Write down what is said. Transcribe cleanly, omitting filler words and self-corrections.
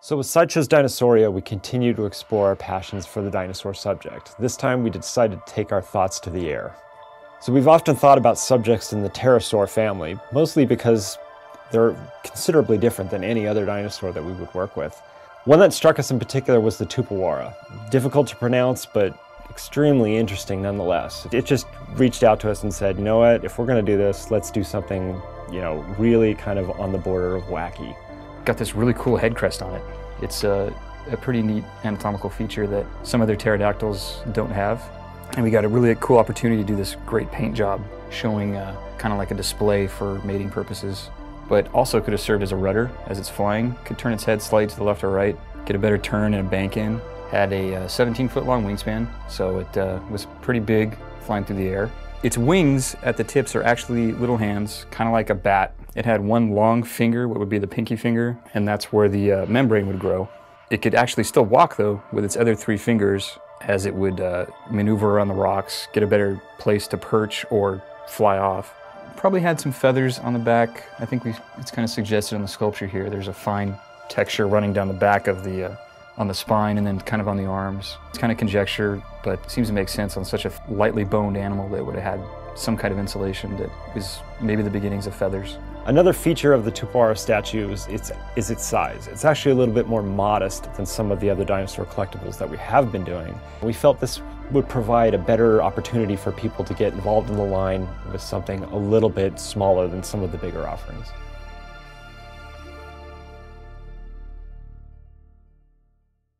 So with Sideshow's Dinosauria, we continue to explore our passions for the dinosaur subject. This time we decided to take our thoughts to the air. So we've often thought about subjects in the pterosaur family, mostly because they're considerably different than any other dinosaur that we would work with. One that struck us in particular was the Tupuxuara. Difficult to pronounce, but extremely interesting nonetheless. It just reached out to us and said, you know what, if we're going to do this, let's do something, really kind of on the border of wacky. Got this really cool head crest on it. It's a pretty neat anatomical feature that some other pterodactyls don't have. And we got a really cool opportunity to do this great paint job showing kind of like a display for mating purposes, but also could have served as a rudder as it's flying. Could turn its head slightly to the left or right, get a better turn and a bank in. Had a 17-foot long wingspan, so it was pretty big flying through the air. Its wings at the tips are actually little hands, kind of like a bat. It had one long finger, what would be the pinky finger, and that's where the membrane would grow. It could actually still walk though with its other 3 fingers as it would maneuver around the rocks, get a better place to perch or fly off. Probably had some feathers on the back. I think it's kind of suggested in the sculpture here. There's a fine texture running down the back of the on the spine and then kind of on the arms. It's kind of conjecture, but it seems to make sense on such a lightly boned animal that would have had some kind of insulation that was maybe the beginnings of feathers. Another feature of the Tupuxuara statue is its size. It's actually a little bit more modest than some of the other dinosaur collectibles that we have been doing. We felt this would provide a better opportunity for people to get involved in the line with something a little bit smaller than some of the bigger offerings.